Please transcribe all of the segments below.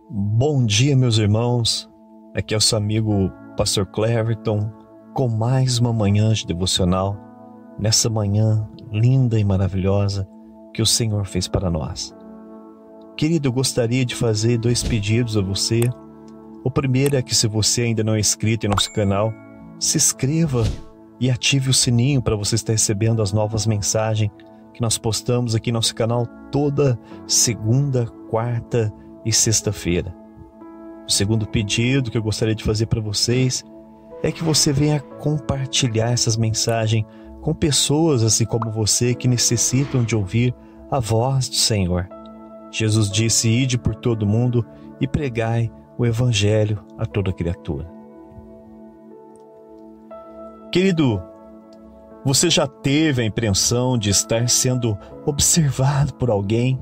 Bom dia, meus irmãos. Aqui é o seu amigo Pastor Cleverton com mais uma manhã de devocional, nessa manhã linda e maravilhosa que o Senhor fez para nós. Querido, eu gostaria de fazer 2 pedidos a você. O primeiro é que, se você ainda não é inscrito em nosso canal, se inscreva e ative o sininho para você estar recebendo as novas mensagens que nós postamos aqui no nosso canal toda segunda, quarta e sexta-feira. O segundo pedido que eu gostaria de fazer para vocês é que você venha compartilhar essas mensagens com pessoas assim como você que necessitam de ouvir a voz do Senhor. Jesus disse: ide por todo mundo e pregai o evangelho a toda criatura. Querido, você já teve a impressão de estar sendo observado por alguém?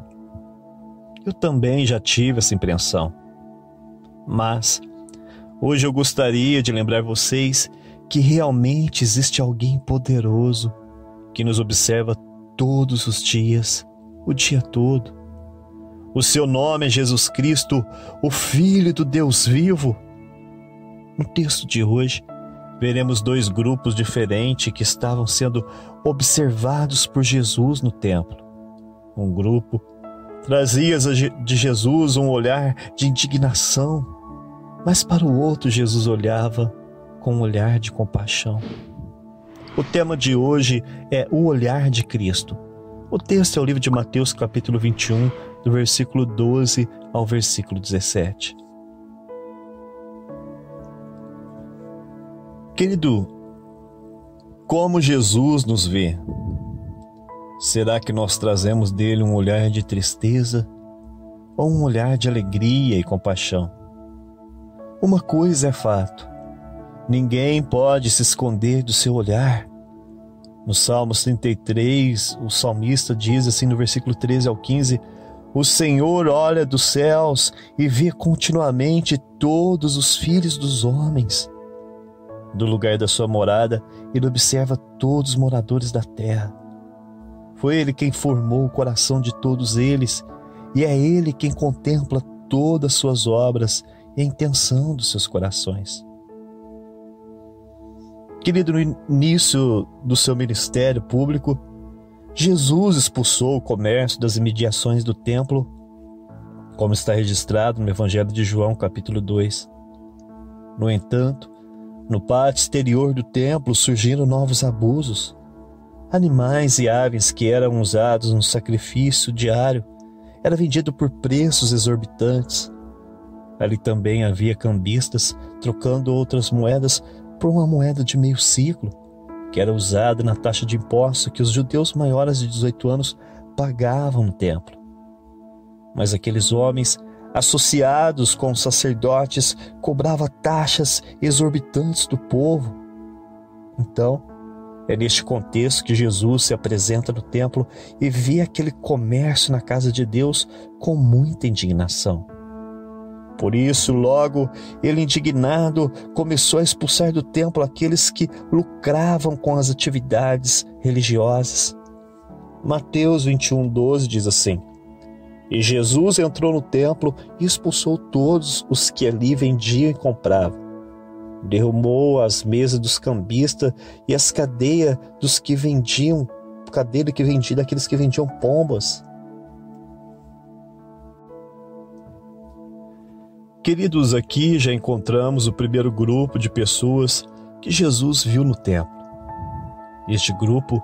Eu também já tive essa impressão. Mas hoje eu gostaria de lembrar vocês que realmente existe alguém poderoso que nos observa todos os dias, o dia todo. O seu nome é Jesus Cristo, o Filho do Deus vivo. No texto de hoje, veremos 2 grupos diferentes que estavam sendo observados por Jesus no templo. Um grupo trazia de Jesus um olhar de indignação, mas para o outro Jesus olhava com um olhar de compaixão. O tema de hoje é o olhar de Cristo. O texto é o livro de Mateus capítulo 21, do versículo 12 ao versículo 17. Querido, como Jesus nos vê? Será que nós trazemos dele um olhar de tristeza ou um olhar de alegria e compaixão? Uma coisa é fato: ninguém pode se esconder do seu olhar. No Salmos 33, o salmista diz assim no versículo 13 ao 15: o Senhor olha dos céus e vê continuamente todos os filhos dos homens. Do lugar da sua morada, ele observa todos os moradores da terra. Foi ele quem formou o coração de todos eles, e é ele quem contempla todas as suas obras e a intenção dos seus corações. Querido, no início do seu ministério público, Jesus expulsou o comércio das imediações do templo, como está registrado no Evangelho de João, capítulo 2. No entanto, no pátio exterior do templo surgiram novos abusos. Animais e aves que eram usados no sacrifício diário eram vendidos por preços exorbitantes. Ali também havia cambistas trocando outras moedas por uma moeda de meio ciclo, que era usada na taxa de imposto que os judeus maiores de 18 anos pagavam no templo. Mas aqueles homens, associados com os sacerdotes, cobravam taxas exorbitantes do povo. Então, é neste contexto que Jesus se apresenta no templo e vê aquele comércio na casa de Deus com muita indignação. Por isso, logo, ele, indignado, começou a expulsar do templo aqueles que lucravam com as atividades religiosas. Mateus 21:12 diz assim: e Jesus entrou no templo e expulsou todos os que ali vendiam e compravam. Derrubou as mesas dos cambistas e as cadeiras dos que vendiam, daqueles que vendiam pombas. Queridos, aqui já encontramos o primeiro grupo de pessoas que Jesus viu no templo. Este grupo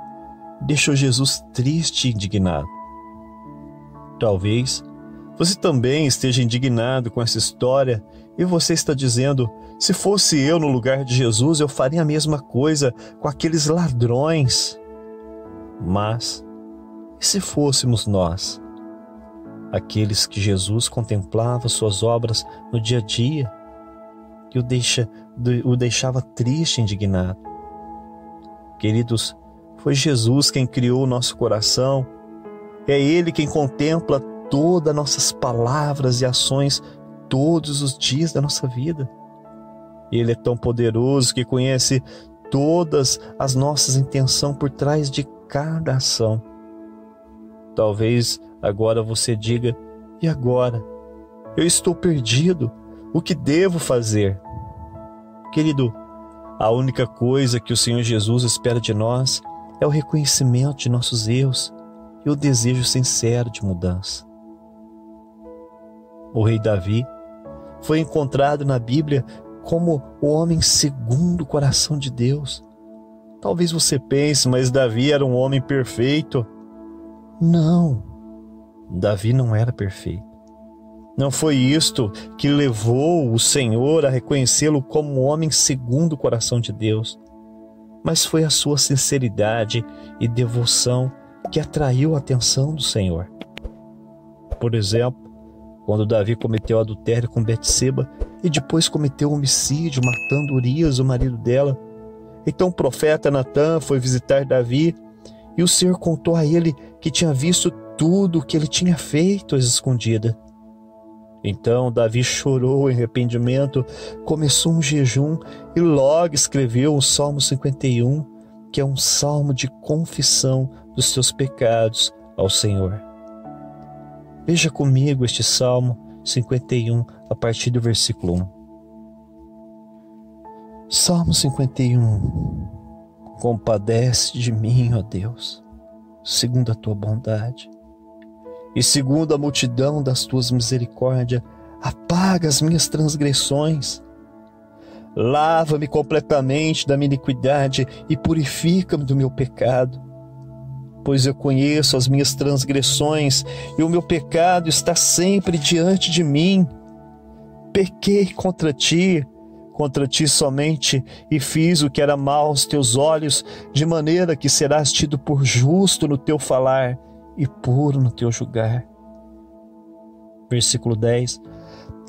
deixou Jesus triste e indignado. Talvez você também esteja indignado com essa história e você está dizendo: se fosse eu no lugar de Jesus, eu faria a mesma coisa com aqueles ladrões. Mas, e se fôssemos nós, aqueles que Jesus contemplava suas obras no dia a dia e o deixava triste e indignado? Queridos, foi Jesus quem criou o nosso coração. É Ele quem contempla todas as nossas palavras e ações todos os dias da nossa vida. Ele é tão poderoso que conhece todas as nossas intenções por trás de cada ação. Talvez agora você diga: e agora? Eu estou perdido. O que devo fazer? Querido, a única coisa que o Senhor Jesus espera de nós é o reconhecimento de nossos erros e o desejo sincero de mudança. O rei Davi foi encontrado na Bíblia como o homem segundo o coração de Deus. Talvez você pense, mas Davi era um homem perfeito. Não, Davi não era perfeito. Não foi isto que levou o Senhor a reconhecê-lo como um homem segundo o coração de Deus, mas foi a sua sinceridade e devoção que atraiu a atenção do Senhor. Por exemplo, quando Davi cometeu adultério com Betseba e depois cometeu homicídio, matando Urias, o marido dela, então o profeta Natã foi visitar Davi e o Senhor contou a ele que tinha visto tudo o que ele tinha feito às escondidas. Então Davi chorou em arrependimento, começou um jejum e logo escreveu o Salmo 51, que é um salmo de confissão dos seus pecados ao Senhor. Veja comigo este Salmo 51 a partir do versículo 1. Salmo 51. Compadece de mim, ó Deus, segundo a tua bondade, e segundo a multidão das tuas misericórdias, apaga as minhas transgressões. Lava-me completamente da minha iniquidade e purifica-me do meu pecado. Pois eu conheço as minhas transgressões e o meu pecado está sempre diante de mim. Pequei contra ti somente, e fiz o que era mal aos teus olhos, de maneira que serás tido por justo no teu falar e puro no teu julgar. Versículo 10.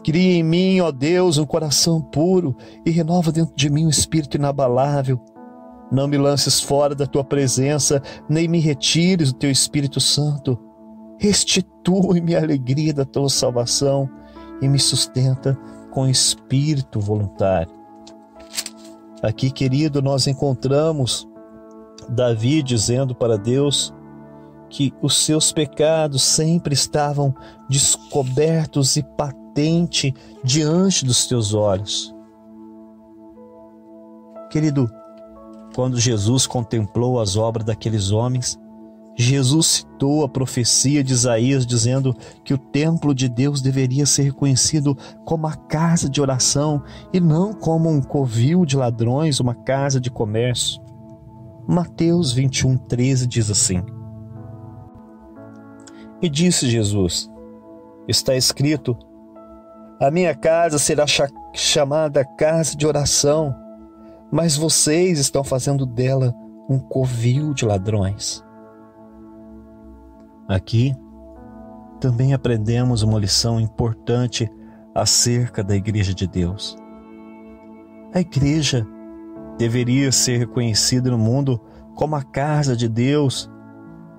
Cria em mim, ó Deus, um coração puro e renova dentro de mim um espírito inabalável. Não me lances fora da tua presença, nem me retires o teu Espírito Santo. Restitui-me a alegria da tua salvação e me sustenta com espírito voluntário. Aqui, querido, nós encontramos Davi dizendo para Deus que os seus pecados sempre estavam descobertos e patentes diante dos teus olhos. Querido, quando Jesus contemplou as obras daqueles homens, Jesus citou a profecia de Isaías dizendo que o templo de Deus deveria ser reconhecido como a casa de oração e não como um covil de ladrões, uma casa de comércio. Mateus 21:13 diz assim: E disse Jesus, está escrito, a minha casa será chamada casa de oração, mas vocês estão fazendo dela um covil de ladrões. Aqui também aprendemos uma lição importante acerca da Igreja de Deus. A Igreja deveria ser reconhecida no mundo como a casa de Deus,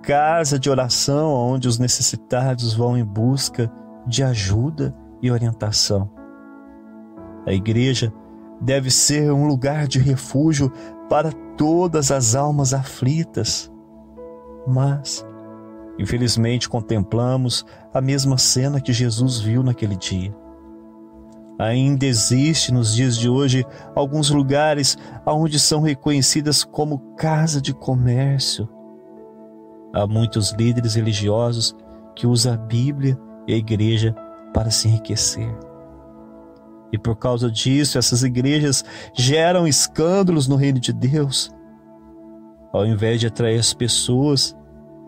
casa de oração onde os necessitados vão em busca de ajuda e orientação. A Igreja deve ser um lugar de refúgio para todas as almas aflitas. Mas, infelizmente, contemplamos a mesma cena que Jesus viu naquele dia. Ainda existe nos dias de hoje alguns lugares onde são reconhecidas como casa de comércio. Há muitos líderes religiosos que usam a Bíblia e a igreja para se enriquecer. E por causa disso, essas igrejas geram escândalos no reino de Deus. Ao invés de atrair as pessoas,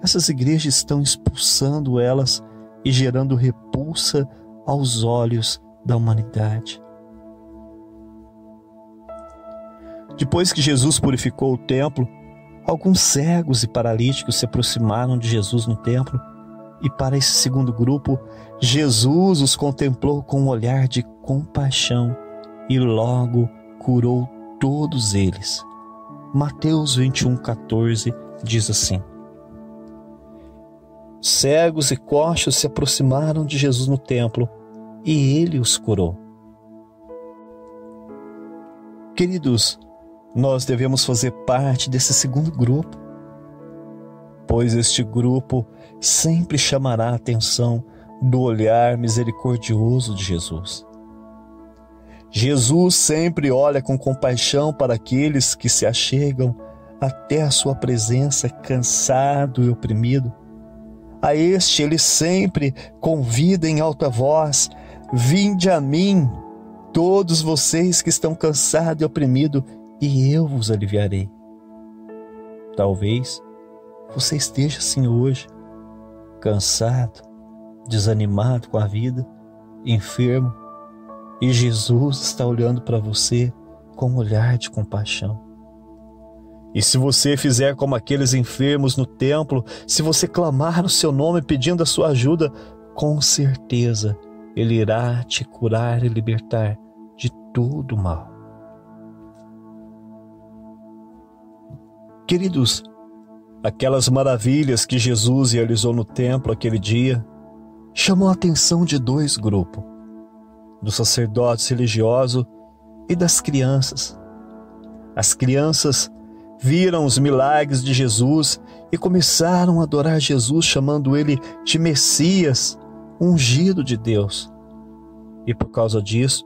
essas igrejas estão expulsando elas e gerando repulsa aos olhos da humanidade. Depois que Jesus purificou o templo, alguns cegos e paralíticos se aproximaram de Jesus no templo, e para esse segundo grupo, Jesus os contemplou com um olhar de compaixão e logo curou todos eles. Mateus 21:14 diz assim: Cegos e coxos se aproximaram de Jesus no templo e ele os curou. Queridos, nós devemos fazer parte desse segundo grupo, pois este grupo sempre chamará a atenção do olhar misericordioso de Jesus. Jesus sempre olha com compaixão para aqueles que se achegam até a sua presença cansado e oprimido. A este ele sempre convida em alta voz: vinde a mim, todos vocês que estão cansados e oprimidos, e eu vos aliviarei. Talvez você esteja assim hoje, cansado, desanimado com a vida, enfermo, e Jesus está olhando para você com um olhar de compaixão. E se você fizer como aqueles enfermos no templo, se você clamar o seu nome pedindo a sua ajuda, com certeza Ele irá te curar e libertar de todo o mal. Queridos, aquelas maravilhas que Jesus realizou no templo aquele dia chamou a atenção de dois grupos, dos sacerdotes religiosos e das crianças. As crianças viram os milagres de Jesus e começaram a adorar Jesus, chamando ele de Messias, ungido de Deus. E por causa disso,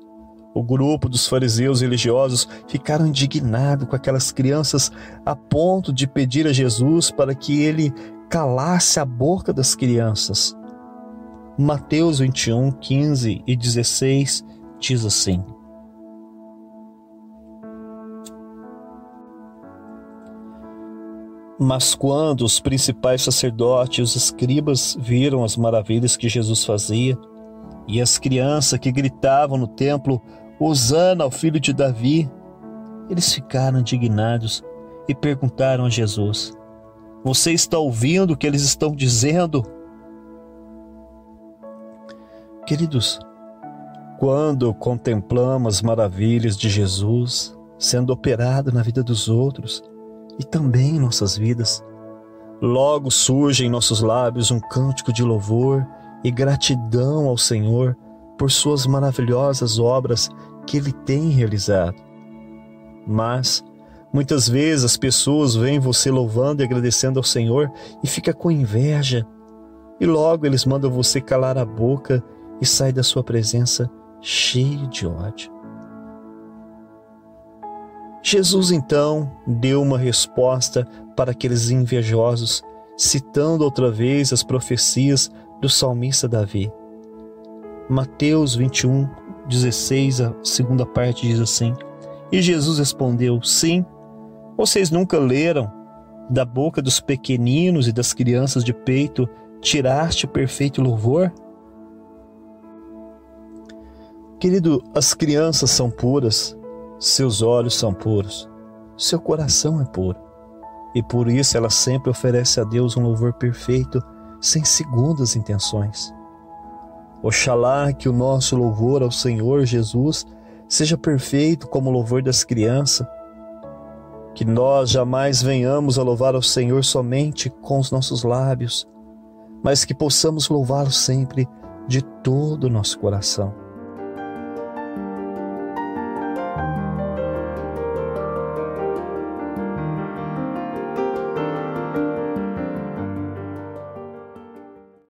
o grupo dos fariseus religiosos ficaram indignados com aquelas crianças a ponto de pedir a Jesus para que ele calasse a boca das crianças. Mateus 21, 15 e 16 diz assim: Mas quando os principais sacerdotes e os escribas viram as maravilhas que Jesus fazia, e as crianças que gritavam no templo, Hosana ao filho de Davi, eles ficaram indignados e perguntaram a Jesus: você está ouvindo o que eles estão dizendo? Queridos, quando contemplamos as maravilhas de Jesus sendo operado na vida dos outros e também em nossas vidas, logo surge em nossos lábios um cântico de louvor e gratidão ao Senhor por suas maravilhosas obras que Ele tem realizado. Mas, muitas vezes as pessoas veem você louvando e agradecendo ao Senhor e fica com inveja, e logo eles mandam você calar a boca e sai da sua presença cheio de ódio. Jesus então deu uma resposta para aqueles invejosos, citando outra vez as profecias do salmista Davi. Mateus 21, 16, a segunda parte diz assim: E Jesus respondeu: Sim, vocês nunca leram? Da boca dos pequeninos e das crianças de peito tiraste o perfeito louvor? Querido, as crianças são puras, seus olhos são puros, seu coração é puro. E por isso ela sempre oferece a Deus um louvor perfeito, sem segundas intenções. Oxalá que o nosso louvor ao Senhor Jesus seja perfeito como o louvor das crianças. Que nós jamais venhamos a louvar ao Senhor somente com os nossos lábios, mas que possamos louvá-lo sempre de todo o nosso coração.